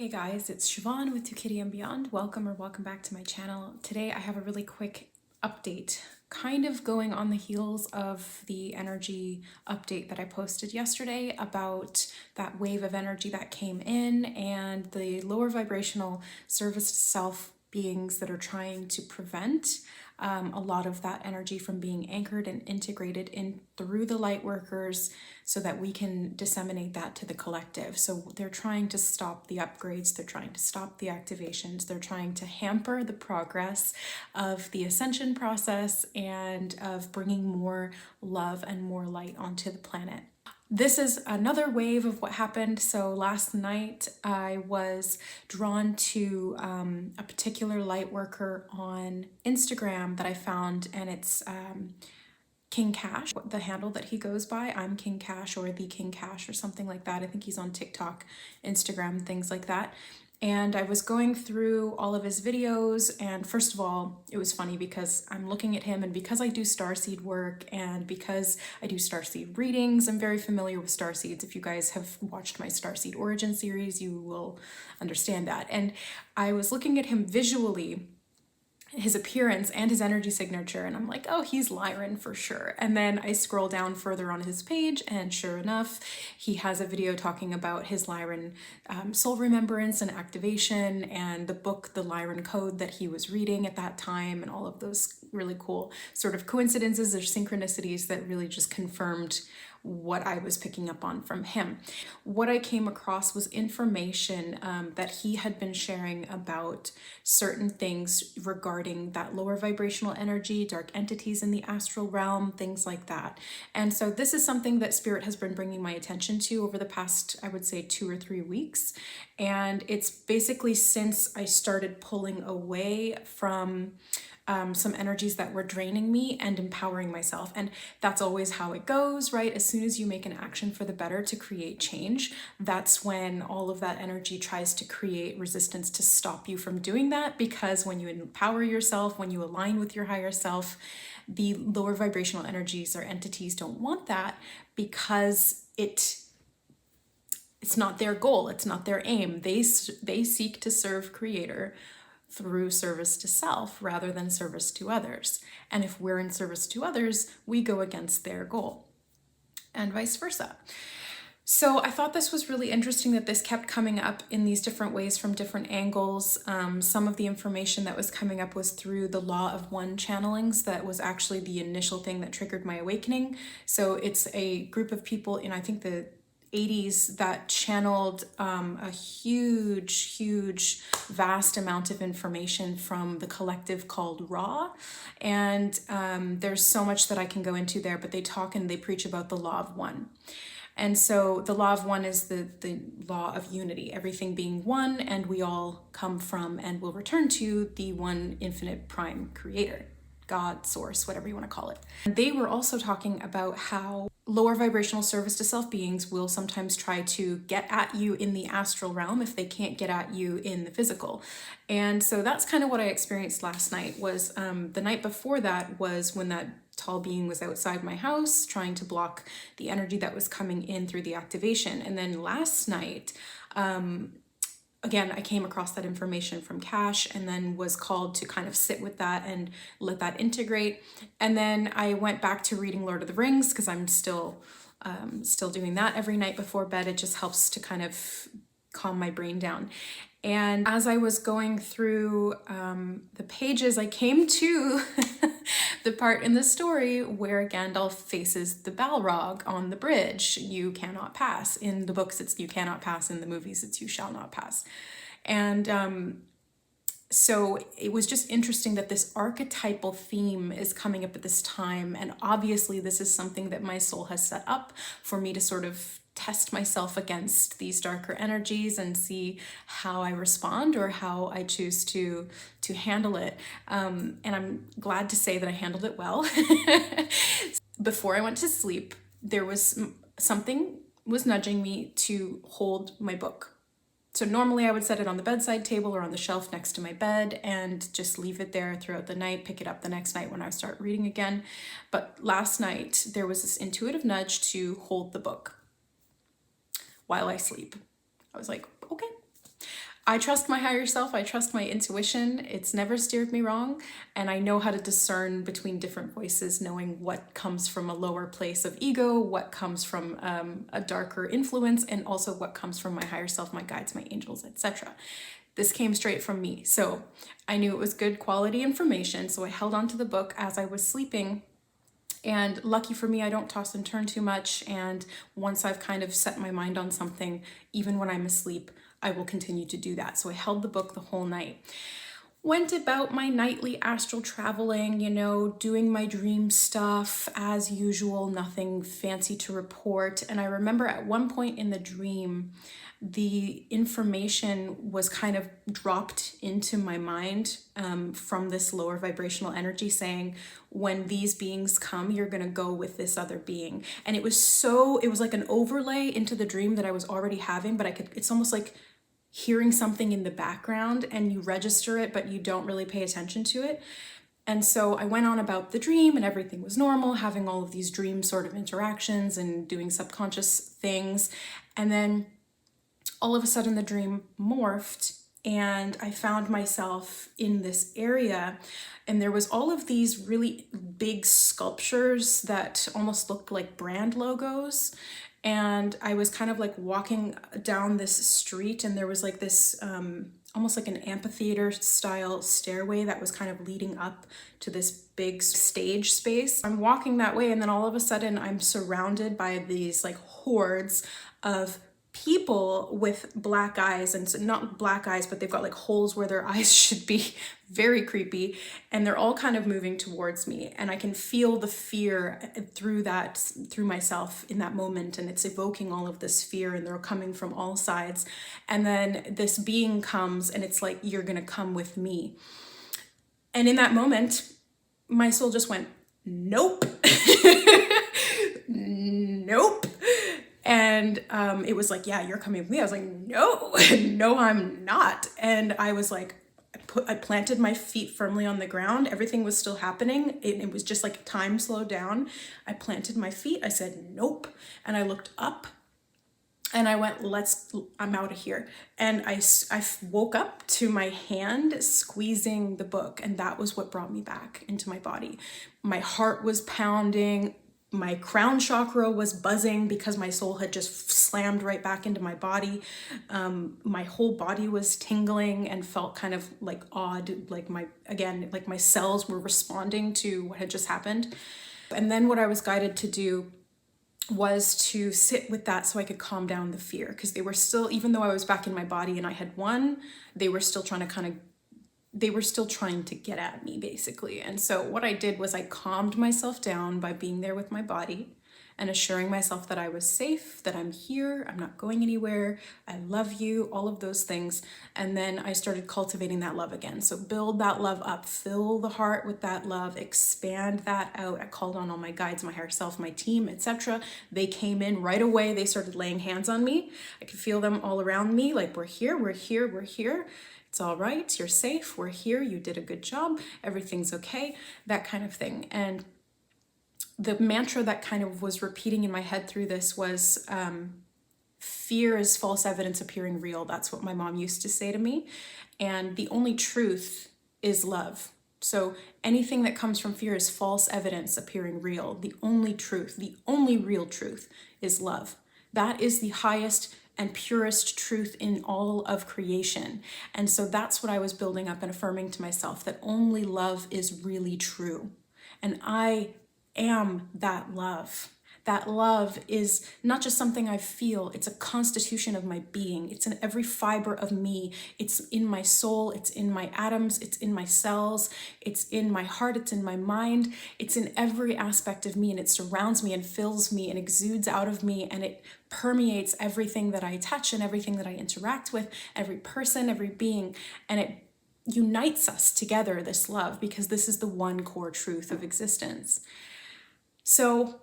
Hey guys, it's Siobhan with ToKittyandBeyond. Welcome back to my channel. Today I have a really quick update, kind of going on the heels of the energy update that I posted yesterday about that wave of energy that came in and the lower vibrational service to self beings that are trying to prevent a lot of that energy from being anchored and integrated in through the Lightworkers so that we can disseminate that to the collective. So they're trying to stop the upgrades, they're trying to stop the activations, they're trying to hamper the progress of the ascension process and of bringing more love and more light onto the planet. This is another wave of what happened. So last night I was drawn to a particular light worker on Instagram that I found, and it's King Cash, the handle that he goes by. I'm King Cash or the King Cash or something like that. I think he's on TikTok, Instagram, things like that. And I was going through all of his videos, and first of all, it was funny because I'm looking at him, and because I do starseed work and because I do starseed readings, I'm very familiar with starseeds. If you guys have watched my starseed origin series, you will understand that. And I was looking at him visually, his appearance and his energy signature, and I'm like, oh, he's Lyran for sure. And then I scroll down further on his page, and sure enough, he has a video talking about his Lyran soul remembrance and activation, and the book, the Lyran Code, that he was reading at that time, and all of those really cool sort of coincidences or synchronicities that really just confirmed what I was picking up on from him. What I came across was information that he had been sharing about certain things regarding that lower vibrational energy, dark entities in the astral realm, things like that. And so this is something that Spirit has been bringing my attention to over the past, I would say, 2 or 3 weeks. And it's basically since I started pulling away from some energies that were draining me and empowering myself. And that's always how it goes, right? As soon as you make an action for the better to create change, that's when all of that energy tries to create resistance to stop you from doing that. Because when you empower yourself, when you align with your higher self, the lower vibrational energies or entities don't want that, because it's not their goal, it's not their aim. They seek to serve Creator through service to self rather than service to others. And if we're in service to others, we go against their goal, and vice versa. So I thought this was really interesting that this kept coming up in these different ways from different angles. Some of the information that was coming up was through the Law of One channelings. That was actually the initial thing that triggered my awakening. So it's a group of people in, I think, the 80s that channeled a huge, vast amount of information from the collective called Ra. And there's so much that I can go into there, but they talk and they preach about the Law of One. And so the Law of One is the law of unity, everything being one, and we all come from and will return to the one infinite prime creator, God, source, whatever you want to call it. And they were also talking about how lower vibrational service to self beings will sometimes try to get at you in the astral realm if they can't get at you in the physical. And so that's kind of what I experienced last night. Was the night before that was when that tall being was outside my house trying to block the energy that was coming in through the activation. And then last night, again, I came across that information from Cash and then was called to kind of sit with that and let that integrate. And then I went back to reading Lord of the Rings because I'm still doing that every night before bed. It just helps to kind of calm my brain down. And as I was going through the pages, I came to the part in the story where Gandalf faces the Balrog on the bridge. You cannot pass. In the books, it's you cannot pass. In the movies, it's you shall not pass. And so it was just interesting that this archetypal theme is coming up at this time. And obviously, this is something that my soul has set up for me to sort of test myself against these darker energies and see how I respond or how I choose to handle it. And I'm glad to say that I handled it well. Before I went to sleep, there was something was nudging me to hold my book. So normally I would set it on the bedside table or on the shelf next to my bed and just leave it there throughout the night, pick it up the next night when I start reading again. But last night there was this intuitive nudge to hold the book while I sleep. I was like, okay. I trust my higher self. I trust my intuition. It's never steered me wrong. And I know how to discern between different voices, knowing what comes from a lower place of ego, what comes from a darker influence, and also what comes from my higher self, my guides, my angels, etc. This came straight from me. So I knew it was good quality information. So I held on to the book as I was sleeping. And lucky for me, I don't toss and turn too much. And once I've kind of set my mind on something, even when I'm asleep, I will continue to do that. So I held the book the whole night. Went about my nightly astral traveling, doing my dream stuff as usual, nothing fancy to report. And I remember at one point in the dream, the information was kind of dropped into my mind from this lower vibrational energy saying, when these beings come, you're going to go with this other being. And it was like an overlay into the dream that I was already having, but it's almost like hearing something in the background and you register it, but you don't really pay attention to it. And so I went on about the dream and everything was normal, having all of these dream sort of interactions and doing subconscious things. And then all of a sudden the dream morphed and I found myself in this area and there was all of these really big sculptures that almost looked like brand logos. And I was kind of like walking down this street and there was like this almost like an amphitheater style stairway that was kind of leading up to this big stage space. I'm walking that way and then all of a sudden I'm surrounded by these like hordes of people with black eyes, and so not black eyes, but they've got like holes where their eyes should be. Very creepy. And they're all kind of moving towards me. And I can feel the fear through myself in that moment. And it's evoking all of this fear and they're coming from all sides. And then this being comes and it's like, you're going to come with me. And in that moment, my soul just went, nope. Nope. And it was like, yeah, you're coming with me. I was like, no, no, I'm not. And I was like, I planted my feet firmly on the ground. Everything was still happening. It was just like time slowed down. I planted my feet. I said, nope. And I looked up and I went, I'm out of here. And I woke up to my hand squeezing the book. And that was what brought me back into my body. My heart was pounding. My crown chakra was buzzing because my soul had just slammed right back into my body. My whole body was tingling and felt kind of like odd, like my cells were responding to what had just happened. And then what I was guided to do was to sit with that so I could calm down the fear, because they were still, even though I was back in my body and I had won, they were still trying to get at me, basically. And so what I did was I calmed myself down by being there with my body and assuring myself that I was safe, that I'm here, I'm not going anywhere, I love you, all of those things. And then I started cultivating that love again. So build that love up, fill the heart with that love, expand that out. I called on all my guides, my higher self, my team, etc. They came in right away. They started laying hands on me. I could feel them all around me, like, we're here, we're here, we're here. It's all right, you're safe, we're here, you did a good job, everything's okay, that kind of thing. And the mantra that kind of was repeating in my head through this was, fear is false evidence appearing real. That's what my mom used to say to me. And the only truth is love. So anything that comes from fear is false evidence appearing real. The only truth, the only real truth is love. That is the highest and purest truth in all of creation. And so that's what I was building up and affirming to myself, that only love is really true. And I am that love. That love is not just something I feel, it's a constitution of my being. It's in every fiber of me. It's in my soul, it's in my atoms, it's in my cells, it's in my heart, it's in my mind, it's in every aspect of me, and it surrounds me and fills me and exudes out of me, and it permeates everything that I touch and everything that I interact with, every person, every being, and it unites us together, this love, because this is the one core truth of existence. So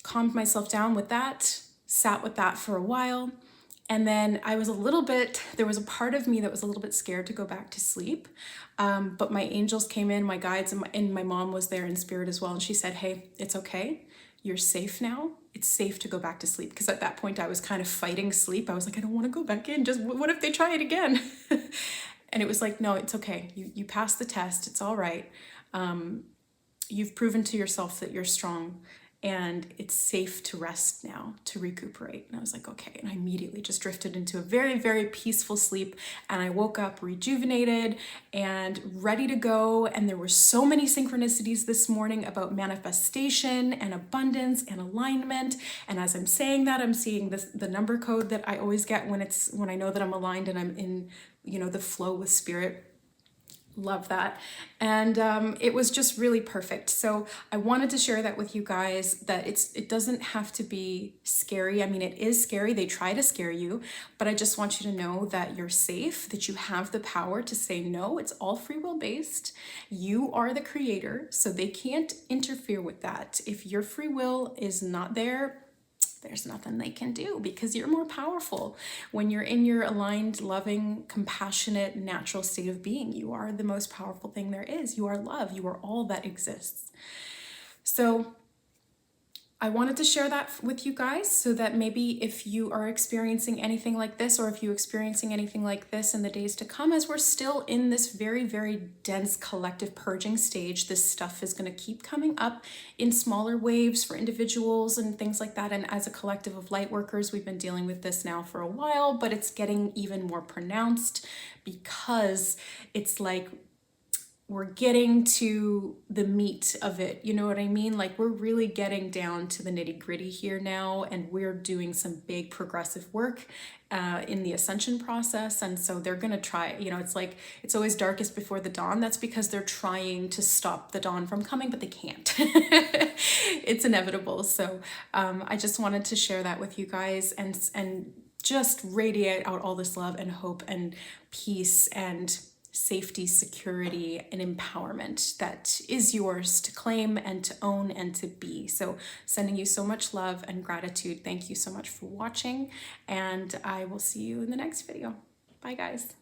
calmed myself down with that, sat with that for a while, and then there was a part of me that was a little bit scared to go back to sleep, but my angels came in, my guides, and my mom was there in spirit as well, and she said, hey, it's okay, you're safe now, it's safe to go back to sleep. Because at that point I was kind of fighting sleep. I was like, I don't want to go back in. Just what if they try it again? And it was like, no, it's okay. You passed the test. It's all right. You've proven to yourself that you're strong, and it's safe to rest now, to recuperate. And I was like, okay. And I immediately just drifted into a very, very peaceful sleep. And I woke up rejuvenated and ready to go. And there were so many synchronicities this morning about manifestation and abundance and alignment. And as I'm saying that, I'm seeing the number code that I always get when I know that I'm aligned and I'm in, the flow with spirit. Love that. And it was just really perfect. So I wanted to share that with you guys, that it doesn't have to be scary. I mean, it is scary. They try to scare you, but I just want you to know that you're safe, that you have the power to say no. It's all free will based. You are the creator, so they can't interfere with that. If your free will is not there, there's nothing they can do, because you're more powerful. When you're in your aligned, loving, compassionate, natural state of being, you are the most powerful thing there is. You are love. You are all that exists. So I wanted to share that with you guys, so that maybe if you are experiencing anything like this, or if you're experiencing anything like this in the days to come, as we're still in this very, very dense collective purging stage, this stuff is going to keep coming up in smaller waves for individuals and things like that. And as a collective of light workers, we've been dealing with this now for a while, but it's getting even more pronounced, because it's like we're getting to the meat of it. You know what I mean? Like, we're really getting down to the nitty gritty here now, and we're doing some big progressive work in the ascension process. And so they're going to try, it's like, it's always darkest before the dawn. That's because they're trying to stop the dawn from coming, but they can't. It's inevitable. So I just wanted to share that with you guys, and just radiate out all this love and hope and peace and safety, security, and empowerment that is yours to claim and to own and to be. So sending you so much love and gratitude. Thank you so much for watching, and I will see you in the next video. Bye, guys.